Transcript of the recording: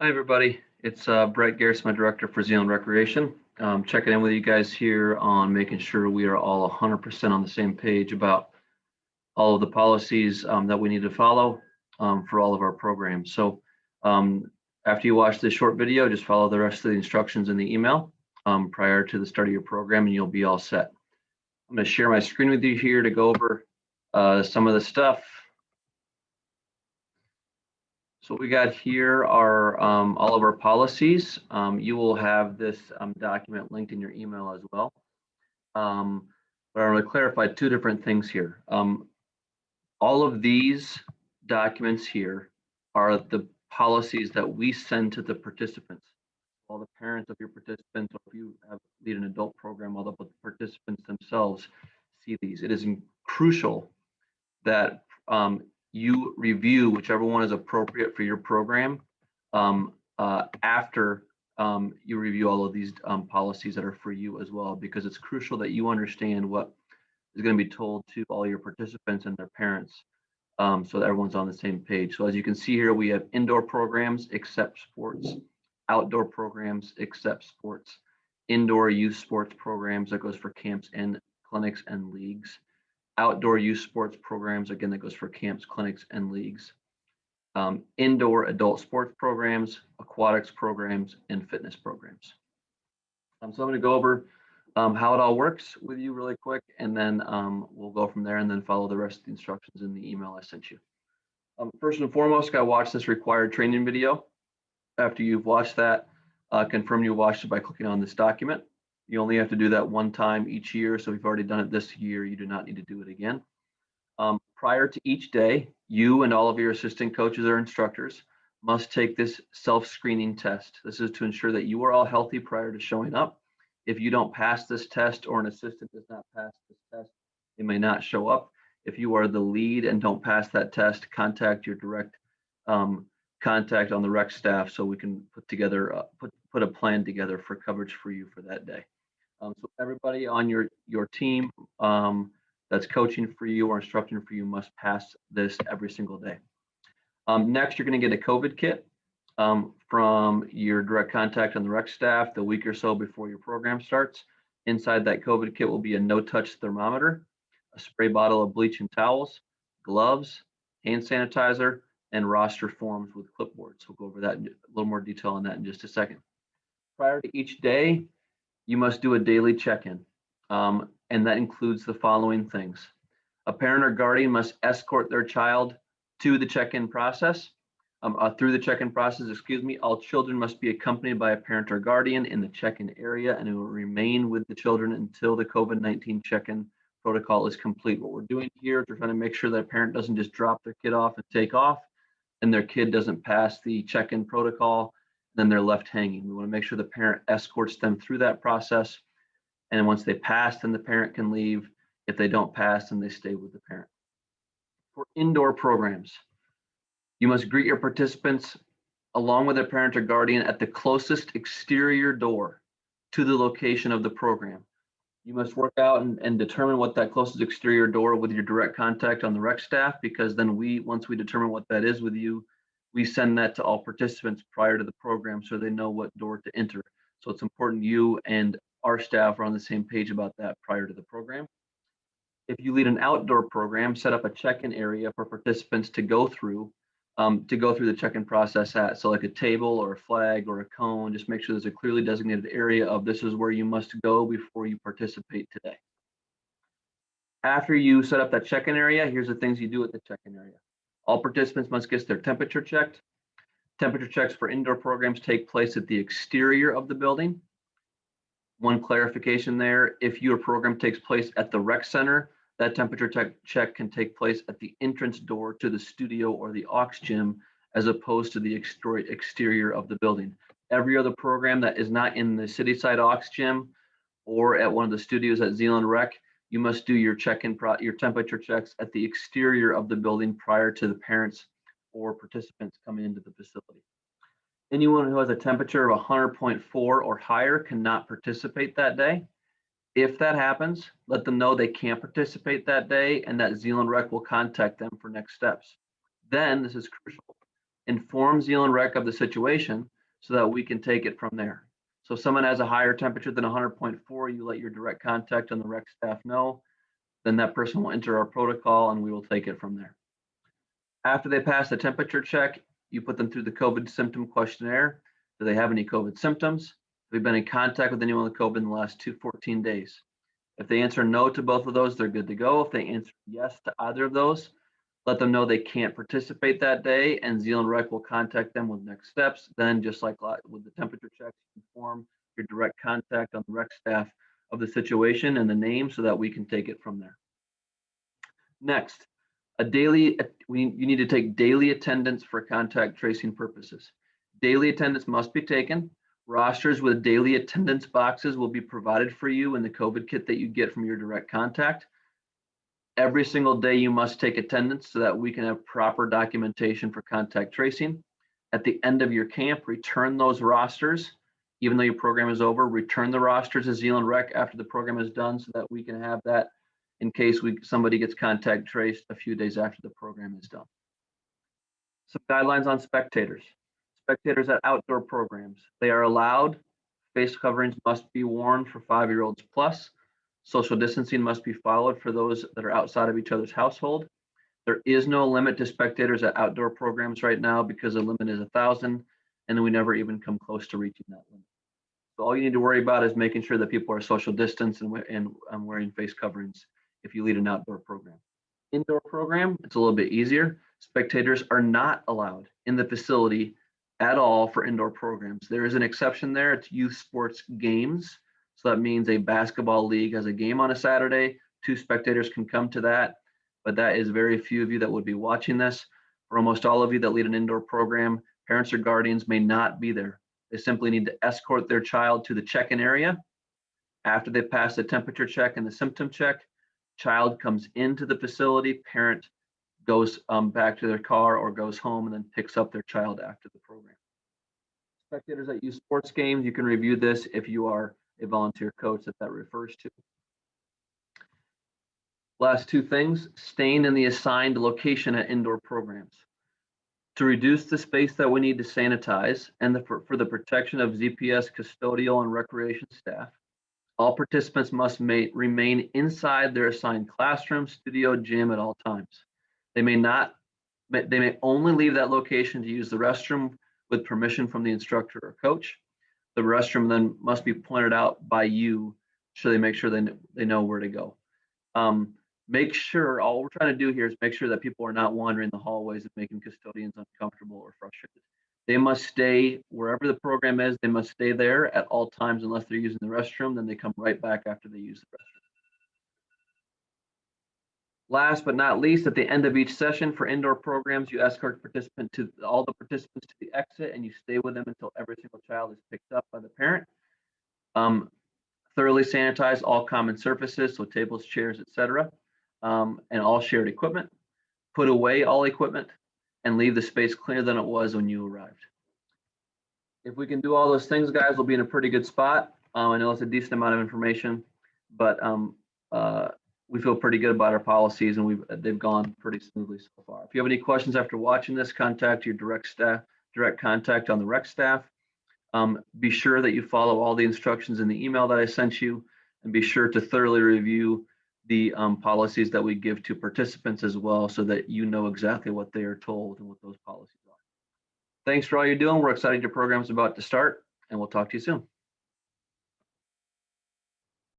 Hi, everybody. It's Brett Garrison, my director for Zeeland Recreation. Checking in with you guys here on making sure we are all 100% on the same page about all of the policies that we need to follow for all of our programs. So um, after you watch this short video, just follow the rest of the instructions in the email prior to the start of your program and you'll be all set. I'm going to share my screen with you here to go over some of the stuff. So what we got here are all of our policies. You will have this document linked in your email as well. But I'm going to clarify two different things here. All of these documents here are the policies that we send to the participants. All the parents of your participants, or if you lead an adult program, all the participants themselves see these. It is crucial that you review whichever one is appropriate for your program after you review all of these policies that are for you as well, because it's crucial that you understand what is going to be told to all your participants and their parents so that everyone's on the same page. So as you can see here, we have indoor programs except sports, outdoor programs except sports, indoor youth sports programs, that goes for camps and clinics and leagues, outdoor youth sports programs, again, that goes for camps, clinics, and leagues, indoor adult sports programs, aquatics programs, and fitness programs. So I'm going to go over how it all works with you really quick, and then we'll go from there and then follow the rest of the instructions in the email I sent you. First and foremost, got to watch this required training video. After you've watched that, confirm you watched it by clicking on this document. You only have to do that one time each year. So if you've already done it this year, you do not need to do it again. Prior to each day, you and all of your assistant coaches or instructors must take this self-screening test. This is to ensure that you are all healthy prior to showing up. If you don't pass this test or an assistant does not pass this test, they may not show up. If you are the lead and don't pass that test, contact your direct contact on the rec staff so we can put together put a plan together for coverage for you for that day. So everybody on your team that's coaching for you or instructing for you must pass this every single day. Next, you're going to get a COVID kit from your direct contact on the rec staff the week or so before your program starts. Inside that COVID kit will be a no-touch thermometer, a spray bottle of bleach and towels, gloves, hand sanitizer, and roster forms with clipboards. We'll go over that in a little more detail on that in just a second. Prior to each day, you must do a daily check-in, and that includes the following things. A parent or guardian must escort their child to the check-in process. Through the check-in process, all children must be accompanied by a parent or guardian in the check-in area, and it will remain with the children until the COVID-19 check-in protocol is complete. What we're doing here is we're trying to make sure that a parent doesn't just drop their kid off and take off, and their kid doesn't pass the check-in protocol, then they're left hanging. We want to make sure the parent escorts them through that process, and once they pass, then the parent can leave. If they don't pass, then they stay with the parent. For indoor programs, you must greet your participants along with a parent or guardian at the closest exterior door to the location of the program. You must work out and determine what that closest exterior door with your direct contact on the rec staff, because then once we determine what that is with you, we send that to all participants prior to the program so they know what door to enter. So it's important you and our staff are on the same page about that prior to the program. If you lead an outdoor program, set up a check-in area for participants to go through the check-in process at. So like a table or a flag or a cone, just make sure there's a clearly designated area of this is where you must go before you participate today. After you set up that check-in area, here's the things you do at the check-in area. All participants must get their temperature checked. Temperature checks for indoor programs take place at the exterior of the building. One clarification there, if your program takes place at the rec center, that temperature check can take place at the entrance door to the studio or the aux gym, as opposed to the exterior of the building. Every other program that is not in the city side aux gym or at one of the studios at Zeeland Rec, you must do your your temperature checks at the exterior of the building prior to the parents or participants coming into the facility. Anyone who has a temperature of 100.4 or higher cannot participate that day. If that happens, let them know they can't participate that day and that Zeeland Rec will contact them for next steps. Then, this is crucial, Inform Zeeland Rec of the situation so that we can take it from there. So if someone has a higher temperature than 100.4, you let your direct contact on the rec staff know, then that person will enter our protocol and we will take it from there. After they pass the temperature check, you put them through the COVID symptom questionnaire. Do they have any COVID symptoms? Have we been in contact with anyone with COVID in the last 14 days? If they answer no to both of those, they're good to go. If they answer yes to either of those, let them know they can't participate that day, and Zeeland Rec will contact them with next steps. Then, just like with the temperature checks, inform your direct contact on the rec staff of the situation and the name so that we can take it from there. Next, you need to take daily attendance for contact tracing purposes. Daily attendance must be taken. Rosters with daily attendance boxes will be provided for you in the COVID kit that you get from your direct contact. Every single day you must take attendance so that we can have proper documentation for contact tracing. At the end of your camp, return those rosters. Even though your program is over, return the rosters to Zeeland Rec after the program is done so that we can have that in case somebody gets contact traced a few days after the program is done. Some guidelines on spectators. Spectators at outdoor programs. They are allowed. Face coverings must be worn for 5-year-olds plus. Social distancing must be followed for those that are outside of each other's household. There is no limit to spectators at outdoor programs right now because the limit is 1,000, and we never even come close to reaching that limit. So all you need to worry about is making sure that people are social distance and wearing face coverings if you lead an outdoor program. Indoor program, it's a little bit easier. Spectators are not allowed in the facility at all for indoor programs. There is an exception there. It's youth sports games. So that means a basketball league has a game on a Saturday. 2 spectators can come to that, but that is very few of you that would be watching this. For almost all of you that lead an indoor program, parents or guardians may not be there. They simply need to escort their child to the check-in area. After they pass the temperature check and the symptom check, child comes into the facility, parent goes back to their car or goes home and then picks up their child after the program. Spectators that use sports games, you can review this if you are a volunteer coach that refers to. Last 2 things, staying in the assigned location at indoor programs. To reduce the space that we need to sanitize and for the protection of ZPS custodial and recreation staff, all participants must remain inside their assigned classroom, studio, gym at all times. They may only leave that location to use the restroom with permission from the instructor or coach. The restroom then must be pointed out by you so they make sure they know where to go. Make sure, all we're trying to do here is make sure that people are not wandering the hallways and making custodians uncomfortable or frustrated. They must stay wherever the program is, they must stay there at all times unless they're using the restroom, then they come right back after they use the restroom. Last but not least, at the end of each session for indoor programs, you escort all the participants to the exit and you stay with them until every single child is picked up by the parent. Thoroughly sanitize all common surfaces, so tables, chairs, etc., and all shared equipment. Put away all equipment and leave the space cleaner than it was when you arrived. If we can do all those things, guys, we'll be in a pretty good spot. I know it's a decent amount of information, but we feel pretty good about our policies and they've gone pretty smoothly so far. If you have any questions after watching this, contact your direct contact on the rec staff. Be sure that you follow all the instructions in the email that I sent you, and be sure to thoroughly review the policies that we give to participants as well so that you know exactly what they are told and what those policies are. Thanks for all you're doing. We're excited your program is about to start, and we'll talk to you soon.